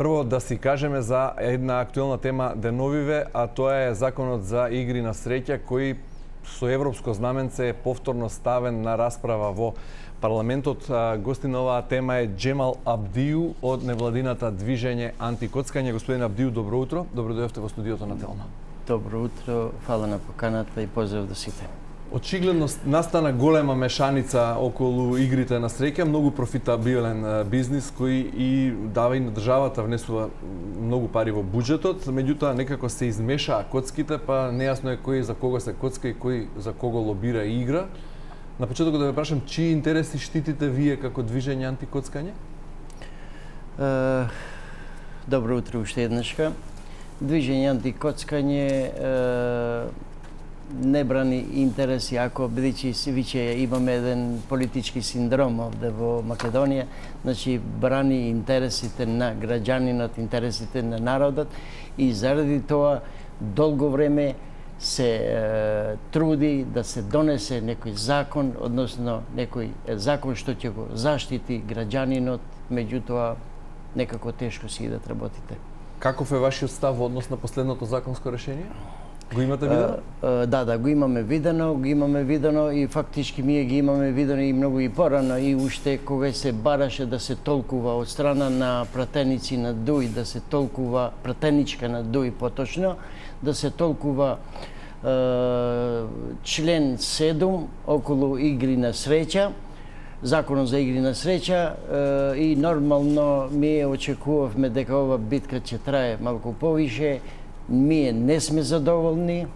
Прво да си кажеме за една актуелна тема деновиве, а тоа е законот за игри на среќа кој со европско знаменце е повторно ставен на расправа во парламентот. Гостин на оваа тема е Джемал Абдију од невладината движење Антикоцкање. Господин Абдију, добро утро. Добро дојдовте во студиото на Телма. Добро утро, фала на поканата и поздрав до сите. Очигледно настана голема мешаница околу игрите на среќа, многу профитабилен бизнис кој и дава и на државата внесува многу пари во буџетот, меѓутоа некако се измешаа коцките, па нејасно е кој за кого се коцка и кој за кого лобира и игра. На почетокот да ве прашам, чии интереси штитите вие како движење Антикоцкање? Добро утро уште еднашка. Движење Антикоцкање не брани интереси, ако бидејќи виќе имаме еден политички синдром овде во Македонија, значи брани интересите на граѓанинот, интересите на народот и заради тоа долго време се труди да се донесе некој закон, односно некој закон што ќе го заштити граѓанинот, меѓутоа некако тешко си идат работите. Каков е вашиот став во однос на последното законско решение? Го имате видено? Да, го имаме видено и фактички ние ги имаме видено и многу и порано и уште кога се бараше да се толкува од страна на пратеници на ДУИ, да се толкува пратеничка на ДУИ поточно, да се толкува член 7 околу игри на среќа, законот за игри на среќа и нормално ние очекувавме дека ова битка ќе трае малку повише. Ние не сме задоволни,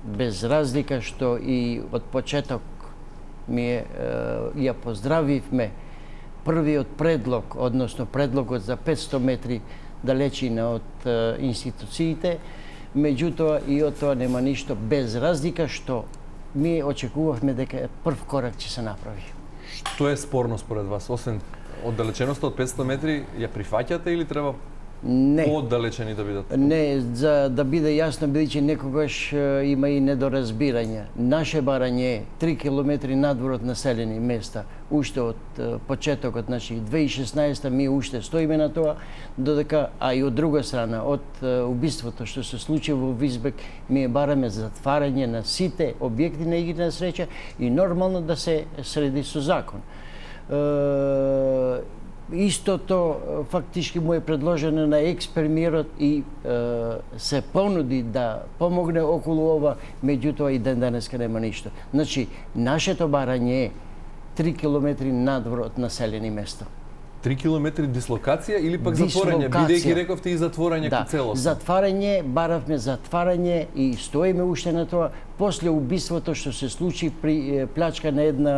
без разлика што и од почеток ние ја поздравивме првиот предлог, односно предлогот за 500 метри далечина од институциите, меѓутоа и од тоа нема ништо, без разлика што ние очекувавме дека прв корак ќе се направи. Што е спорно според вас? Освен оддалеченоста од 500 метри, ја прифаќате или треба по-оддалечени да бидат? Не, за да биде јасно, бидејќи некогаш има и недоразбирање. Наше барање е 3 километри надвор од населени места. Уште од почетокот, значи 2016 ми уште стоиме на тоа, додека, а и од друга страна, од убиството што се случи во Визбек, ми бараме затварање на сите објекти на игри на среќа и нормално да се среди со закон. Истото фактички му е предложено на екс-премиерот и се понуди да помогне околу ова, меѓутоа и ден денеска нема ништо. Значи, нашето барање е 3 километри надвор од населени места. 3 километри дислокација или пак затворање? Бидејќи рековте и затворање ко целост. Затварање, баравме затварање и стоиме уште на тоа. После убиството што се случи при плячка на една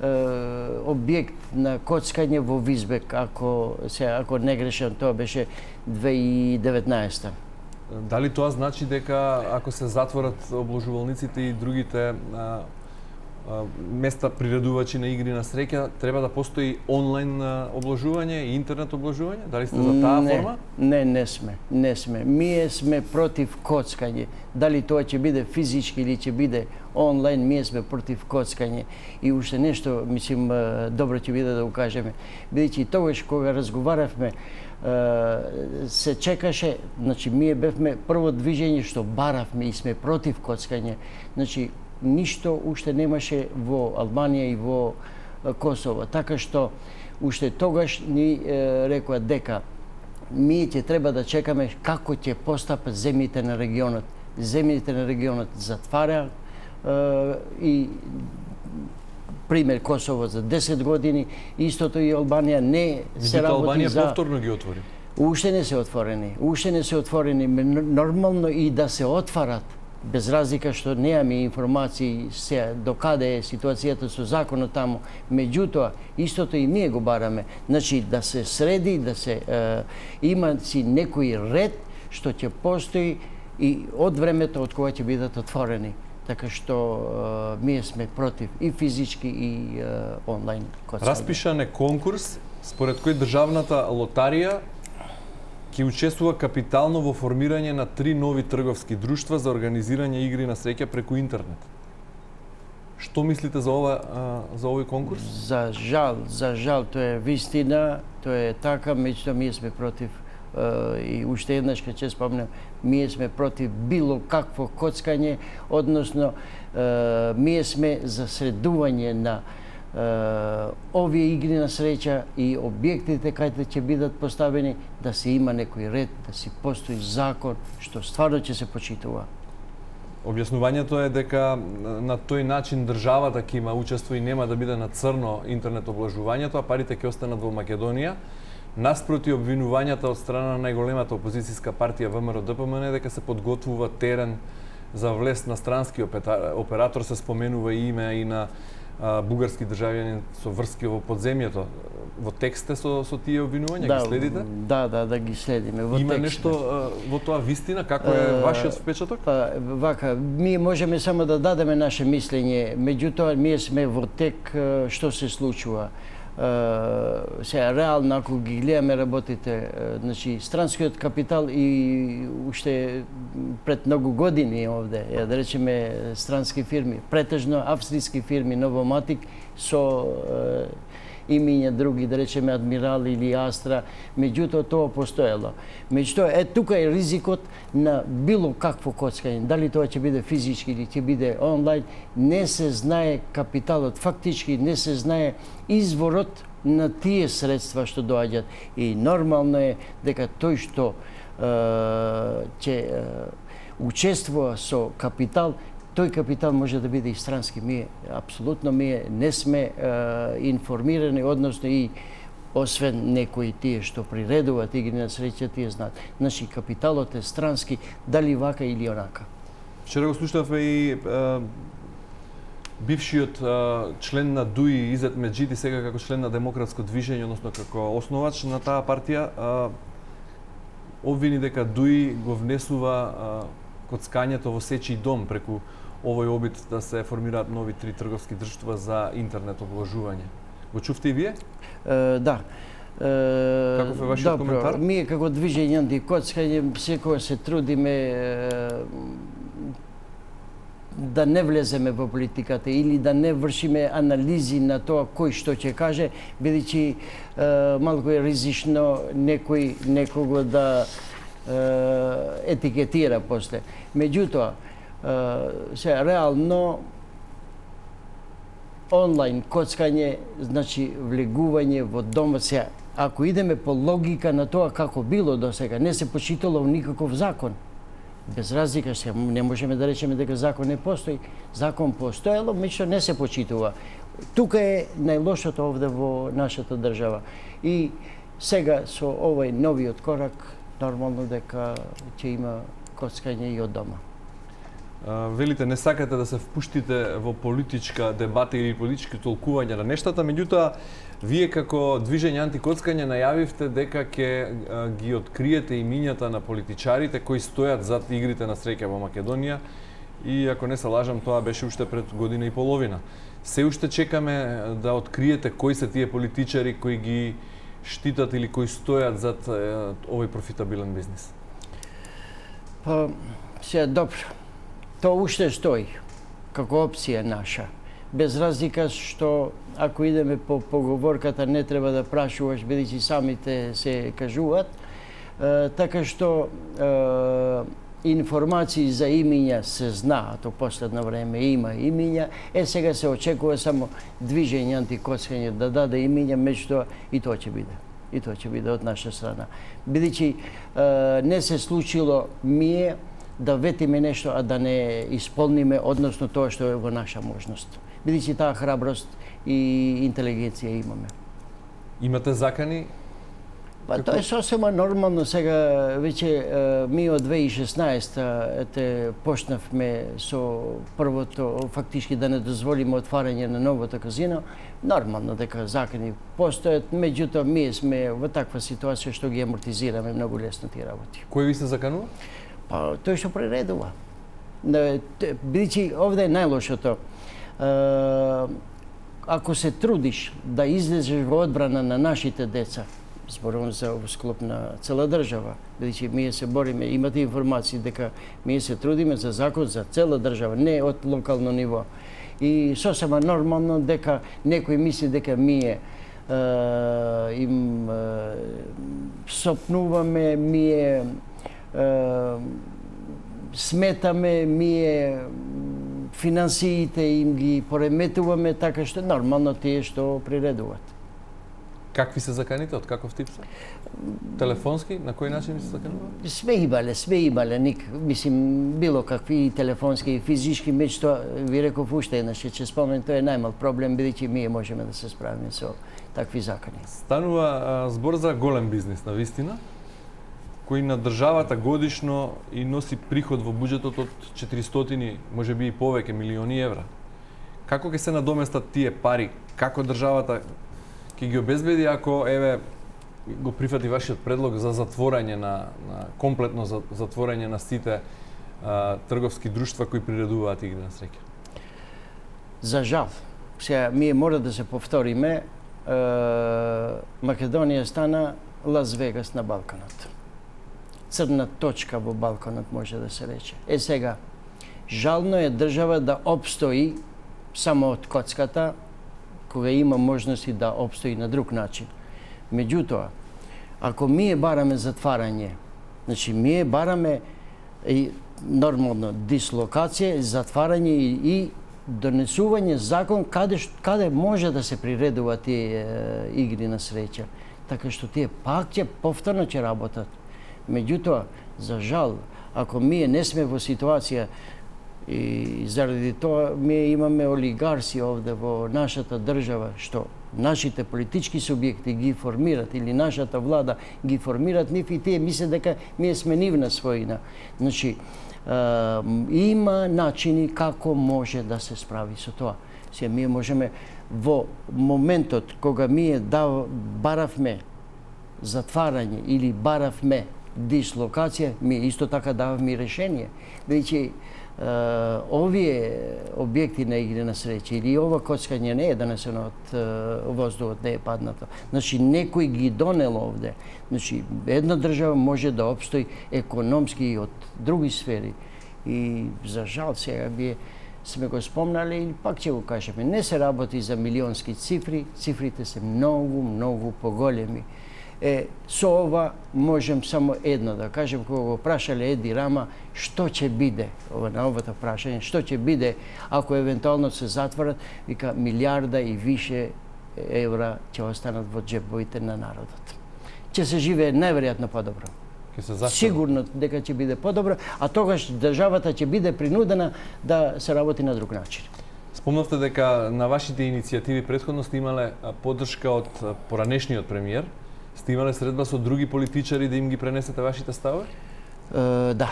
објект на коцкање во Визбек, ако не грешам, тоа беше 2019. Дали тоа значи дека ако се затворат обложувалниците и другите места приредувачи на игри на среќа, треба да постои онлайн обложување и интернет обложување? Дали сте за таа форма? Не сме. Ние сме против коцкање. Дали тоа ќе биде физички или ќе биде онлайн, ние сме против коцкање. И уште нешто, мислим, добро ќе биде да го кажеме. Бидејќи тогаш кога разговаравме, се чекаше, значи ние бевме прво движење што баравме и сме против коцкање. Значи ништо уште немаше во Албанија и во Косово. Така што уште тогаш ни рекоа дека ние ќе треба да чекаме како ќе постапат земјите на регионот. Земјите на регионот затвара и пример Косово за 10 години, истото и Албанија не се работи за... Албанија повторно ги отвори? Уште не се отворени. Нормално и да се отварат, без разлика што немаме информации се докаде е ситуацијата со законот таму, меѓутоа истото и ние го бараме. Значи да се среди, да се има си некој ред што ќе постои и од времето од кога ќе бидат отворени. Така што ние сме против и физички и онлайн коцкање. Распишан е конкурс според кој државната лотарија ќе учествува капитално во формирање на 3 нови трговски друштва за организирање игри на среќа преку интернет. Што мислите за овој конкурс? За жал, тоа е вистина, тоа е така, меѓутоа ние сме против и уште еднаш ќе спомнем, ние сме против било какво коцкање, односно ние сме за средување на овие игри на среќа и објектите каде ќе бидат поставени, да се има некој ред, да си постои закон што стварно ќе се почитува. Објаснувањето е дека на тој начин државата ќе има учество и нема да биде на црно интернет облажувањето, а парите ќе останат во Македонија. Наспроти обвинувањата од страна на најголемата опозицијска партија ВМРО-ДПМН дека се подготвува терен за влез на странски оператор, се споменува и име и на бугарски државјанин со врски во подземјето. Во тексте со тие обвинувања ги следите? Да, ги следиме во Има текст. нешто во тоа вистина? Како е вашиот впечаток? Вака, ние можеме само да дадеме наше мислење, меѓутоа ние сме во тек што се случува. Сега реално ако ги гледаме работите, значи странскиот капитал и уште пред многу години овде, да речеме странски фирми, претежно австријски фирми, Новоматик со имиња други, да речеме Адмирал или Астра, меѓутоа тоа постоело. Меѓутоа тука е ризикот на било какво коцкање, дали тоа ќе биде физички или ќе биде онлайн, не се знае капиталот, фактички не се знае изворот на тие средства што доаѓаат и нормално е дека тој што ќе учествува со капитал, тој капитал може да биде и странски. Ние не сме информирани, односно и освен некои тие што приредуваат игри на среќа, тие знаат. Значи капиталот е странски, дали вака или онака. Вчера го слушнавме и бившиот член на ДУИ Изет Меджиди, сега како член на Демократско движење, односно како основач на таа партија, обвини дека ДУИ го внесува коцкањето во сечи дом преку овој обид да се формираат нови 3 трговски друштва за интернет обложување. Го чувте и вие? Да. Каков е вашиот коментар? Ние како движење антикоцкање секогаш се трудиме да не влеземе во политиката или да не вршиме анализи на тоа кој што ќе каже, бидејќи малку е ризично некого да етикетира после. Меѓутоа, сега реално онлайн коцкање значи влегување во дома. Сега, ако идеме по логика на тоа како било до сега, не се почитало никаков закон. Без разлика, сега не можеме да речеме дека закон не постои. Закон постоело, меѓутоа не се почитува. Тука е најлошото овде во нашата држава. И сега со овој новиот корак, нормално дека ќе има коцкање и од дома. Велите, не сакате да се впуштите во политичка дебата или политички толкувања на нештата, меѓутоа, вие како движење антикоцкање најавивте дека ќе ги откриете имињата на политичарите кои стојат зад игрите на среќа во Македонија и ако не се лажам, тоа беше уште пред година и половина. Се уште чекаме да откриете кои се тие политичари кои ги штитат или кои стојат зад овој профитабилен бизнис? Сега добро. Тоа уште стои како опција наша. Без разлика што ако идеме по поговорката не треба да прашуваш, бидејќи самите се кажуваат, така што информации за имиња се знаат, во последно време има имиња, сега се очекува само движење антикоцкање да даде имиња, меѓутоа и тоа ќе биде. И тоа ќе биде од наша страна. Бидејќи не се случило ние да ветиме нешто, а да не исполниме, односно тоа што е во наша можност. Бидејќи таа храброст и интелигенција имаме. Имате закани? Тоа е сосема нормално. Сега веќе ми од 2016 почнавме со првото, фактички да не дозволиме отварање на новото казино. Нормално дека закани постојат, меѓутоа ние сме во таква ситуација што ги амортизираме многу лесно тие работи. Кој ви се заканува? Тој што прередува. Бидејќи овде е најлошото. Ако се трудиш да излезеш во одбрана на нашите деца, зборувам за склоп на цела држава, бидејќи ние се бориме, имате информации дека ние се трудиме за закон за цела држава, не од локално ниво. И сосема нормално дека некој мисли дека ние им сопнуваме, ние сметаме, ние финансиите им ги пореметуваме, така што нормално тие што приредуваат. Какви се заканите? Од каков тип се? Телефонски? На кој начин се заканува? Све имале, мислим, било какви телефонски и физички, меѓутоа ви реков уште еднаш, ќе споменам, тоа е најмал проблем, бидејќи ние можеме да се справиме со такви закани. Станува збор за голем бизнис, на вистина, кој на државата годишно и носи приход во буџетот од 400, можеби и повеќе милиони евра. Како ќе се надоместат тие пари? Како државата ќе ги обезбеди ако го прифати вашиот предлог за затворање на комплетно затворање на сите трговски друштва кои приредуваат игри на среќа? За жал, сега ние мора да се повториме, Македонија стана Лас Вегас на Балканот. Црна точка во Балканот може да се рече. Сега, жално е држава да опстои само од коцката, кога има можности да опстои на друг начин. Меѓутоа, ако ние бараме затварање, значи ние бараме и нормално дислокација, затварање и донесување закон каде може да се приредуваат тие игри на среќа. Така што тие пак ќе повторно ќе работат. Меѓутоа, за жал, ако ние не сме во ситуација и заради тоа ние имаме олигарси овде во нашата држава, што нашите политички субјекти ги формират или нашата влада ги формират нив и тие мислат дека ние сме нивна својина. Значи, има начини како може да се справи со тоа. Сега ние можеме во моментот кога ние баравме затварање или баравме дислокација, ние исто така даваме и решение. Бидејќи овие објекти на игри на среќа или ова коцкање не е донесено од воздухот, не е паднато. Значи, некој ги донел овде. Значи, една држава може да опстои економски и од други сфери. И за жал сега вие сме го спомнали и пак ќе го кажеме. Не се работи за милионски цифри, цифрите се многу, многу поголеми. Со ова можем само едно да кажем, кога го прашале Еди Рама што ќе биде на овото прашање, што ќе биде ако евентуално се затворат, вика милиарда и више евра ќе останат во џебовите на народот. Ќе се живее најверојатно подобро. Сигурно дека ќе биде подобро, а тогаш државата ќе биде принудена да се работи на друг начин. Спомнавте дека на вашите иницијативи претходно сте имале поддршка од поранешниот премиер. Сте имале средба со други политичари да им ги пренесете вашите ставови? Да.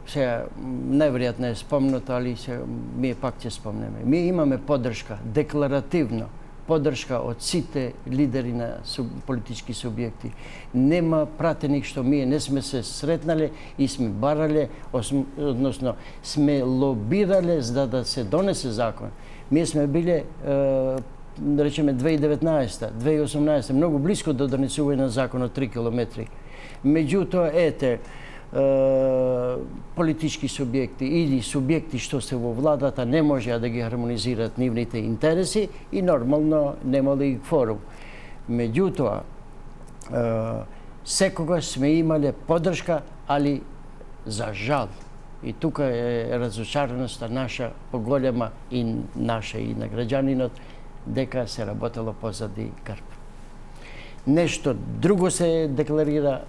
Сега, најверојатно е спомнато, али ние пак ќе спомнеме. Ние имаме поддршка, декларативно, поддршка од сите лидери на политички субјекти. Нема пратеник што ние не сме се сретнале и сме барале, односно сме лобирале за да се донесе закон. Ние сме биле да речеме 2019, 2018, многу близко до донесување на закон од 3 километри. Меѓутоа, политички субјекти или субјекти што се во владата не можеа да ги хармонизираат нивните интереси и нормално немале и форум. Меѓутоа, секогаш сме имале поддршка, али за жал. И тука е разочареноста наша поголема и наша и на граѓанинот, дека се работело позади грб. Нешто друго се декларира,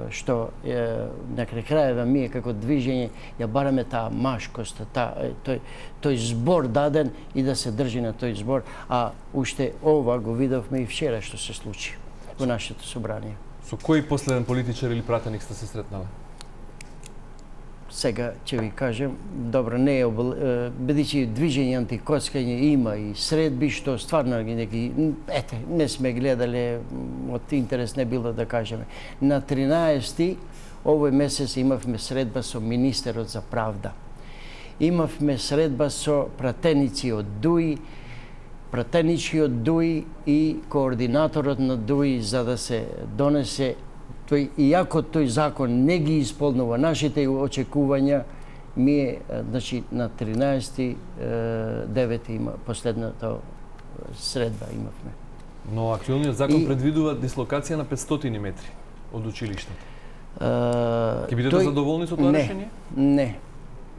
што на крајава ние како движење ја бараме таа машкост, тој збор даден и да се држи на тој збор, а уште ова го видовме и вчера што се случи во нашето собрание. Со кој последен политичар или пратеник сте се сретнале? Сега ќе ви кажем, добро, не е бидејќи движење антикоцкање има и средби што стварно не сме гледале, од интерес не било да кажеме. На 13 овој месец имавме средба со министерот за правда. Имавме средба со пратеници од ДУИ, пратеничкиот ДУИ и координаторот на ДУИ за да се донесе иако тој закон не ги исполнува нашите очекувања, Ние, значи, на 13.9. има последната средба имавме. Но актуелниот закон предвидува дислокација на 500 метри од училиштето. Ќе бидете задоволни со тоа решение? Не.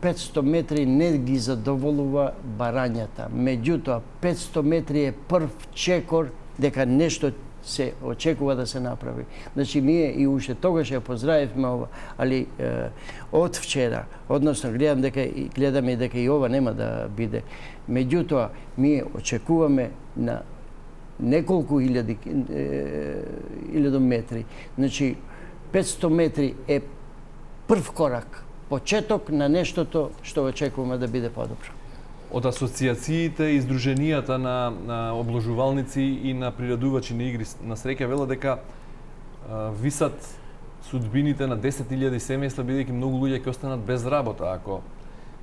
500 метри не ги задоволува барањата. Меѓутоа, 500 метри е прв чекор дека нешто се очекува да се направи. Значи, ние и уште тогаш ја поздравивме ова, али од вчера, односно гледаме дека и ова нема да биде. Меѓутоа, ние очекуваме на неколку илјади метри. Значи, 500 метри е прв корак, почеток на нештото што очекуваме да биде подобро. Од асоциациите и издруженијата на обложувалници и на приредувачи на игри на среќа вела дека висат судбините на 10.000 семејства, бидејќи многу луѓе ќе останат без работа ако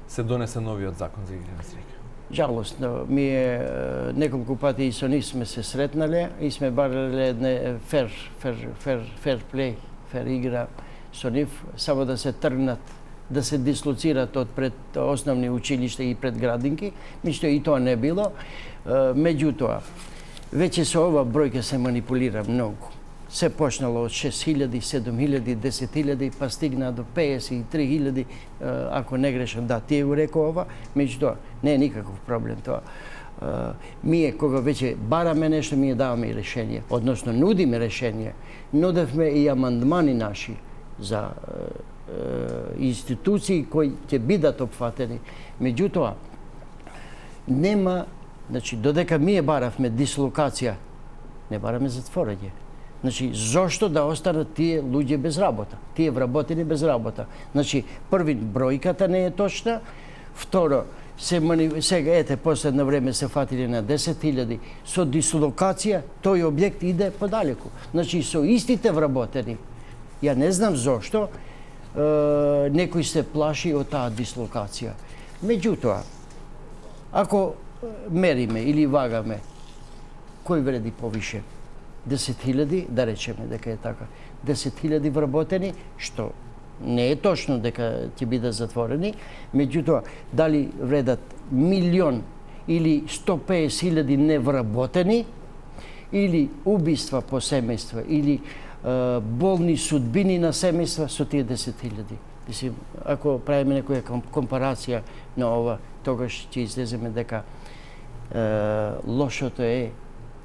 се донесе новиот закон за игри на среќа. Жалостно, ние неколку пати и со нив сме се сретнале и сме барале едне фер плей, фер игра со нив, само да се тргнат, да се дислоцират од пред основни училишта и пред градинки, меѓутоа и тоа не било. Меѓутоа, веќе со ова бројка се манипулира многу. Се почнало од 6.000, 7.000, 10.000, па стигна до 53.000, ако не грешам, да, тие го рекол ова, меѓутоа, не е никаков проблем тоа. Ние, кога веќе бараме нешто, ние даваме и решение, односно нудиме решение. Нудевме и амандмани наши за институции кои ќе бидат опфатени. Меѓутоа, нема, значи, додека ние баравме дислокација, не бараме затворање. Значи, зошто да останат тие луѓе без работа, тие вработени без работа? Значи, први, бројката не е точна, второ, сега, ете, последно време се фатили на 10.000, со дислокација, тој објект иде подалеку. Значи, со истите вработени. Ја не знам зошто некој се плаши од таа дислокација. Меѓутоа, ако мериме или вагаме, кој вреди повише? 10.000, да речеме дека е така, 10.000 вработени, што не е точно дека ќе бидат затворени, меѓутоа, дали вредат 1.000.000 или 150.000 невработени, или убиства по семејства, или болни судбини на семејства со тие 10.000. Мислим, ако правиме некоја компарација на ова, тогаш ќе излеземе дека лошото е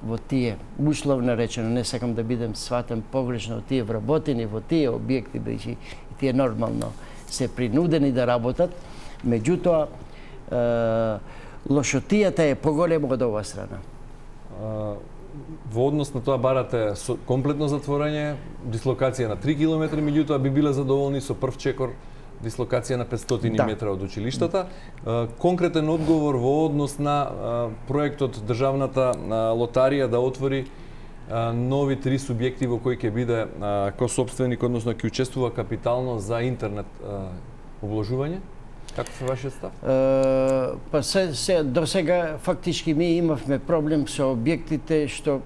во тие, условно речено, не сакам да бидем сватен погрешно, тие вработени во тие објекти, бидејќи тие нормално се принудени да работат, меѓутоа лошотијата е поголема од оваа страна. Во однос на тоа барате комплетно затворање, дислокација на 3 километри, меѓутоа би биле задоволни со прв чекор дислокација на 500 метра од училиштата. Конкретен одговор во однос на проектот Државната лотарија да отвори нови 3 субјекти во кои ќе биде косопственик, односно ќе учествува капитално за интернет обложување. Како се вашиот став? Па до сега фактички ми имавме проблем со објектите што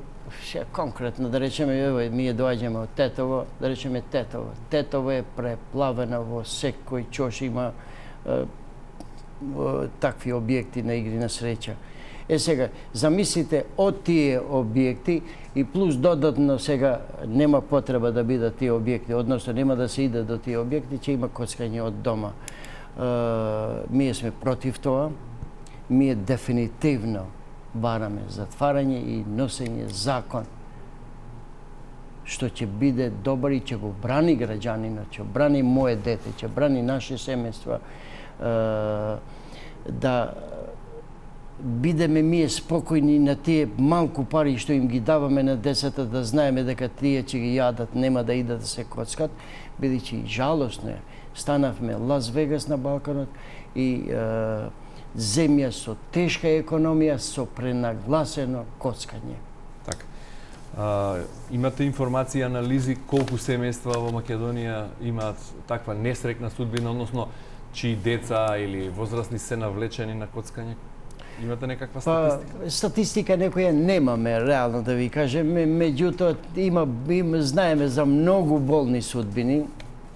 конкретно, да речеме, ние доаѓаме од Тетово, да речеме Тетово. Тетово е преплавено во секој чош, има такви објекти на игри на среќа. Сега, замислите од тие објекти и плюс додатно сега нема потреба да бидат тие објекти, односно нема да се иде до тие објекти, ќе има коцкање од дома. Ние сме против тоа. Ние дефинитивно бараме затварање и носење закон што ќе биде добар и ќе го брани граѓанинот, ќе брани мое дете, ќе брани наше семејства, да бидеме ние спокојни на тие малку пари што им ги даваме на децата, да знаеме дека тие ќе ги јадат, нема да идат да се коцкат, бидејќи жалосно е. Станавме Лас Вегас на Балканот и земја со тешка економија, со пренагласено коцкање. Така. Имате информации и анализи колку семејства во Македонија имаат таква несрекна судбина, односно чии деца или возрастни се навлечени на коцкање? Имате некаква статистика? Статистика некоја немаме, реално да ви кажем, меѓутоа знаеме за многу болни судбини,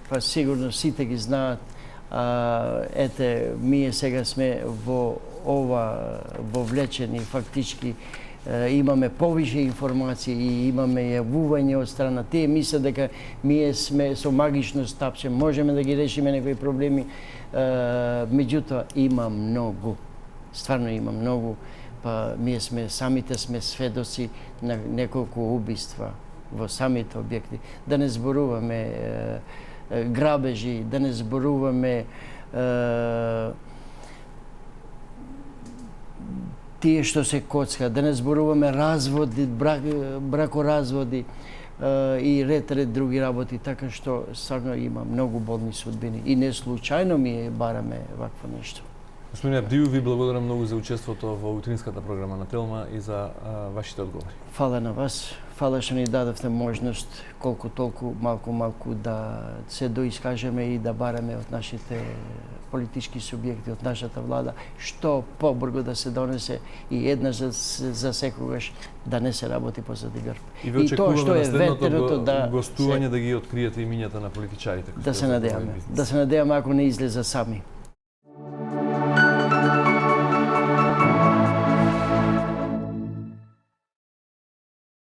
па сигурно сите ги знаат, Ете, ние сега сме во ова вовлечени фактички, имаме повише информации и имаме јавување од страна. Тие мислат дека ние сме со магично стапче, можеме да ги решиме некои проблеми, меѓутоа има многу. Стварно има многу, па ние самите сме сведоци на неколку убиства во самите објекти. Да не зборуваме грабежи, да не зборуваме тие што се коцка, да не зборуваме разводи, бракоразводи и ред други работи, така што стварно има многу болни судбини и не случајно ми бараме вакво нешто. Господин Абдију, ви благодарам многу за учеството во утринската програма на Телма и за вашите одговори. Фала на вас, фала што ни дадовте можност колку толку малку да се доискажеме и да бараме од нашите политички субјекти, од нашата влада, што побрзо да се донесе и еднаш за секогаш да не се работи позади грб. И ви очекуваме на следното гостување да ги откриете имињата на политичарите. Да се надеваме, ако не излеза сами.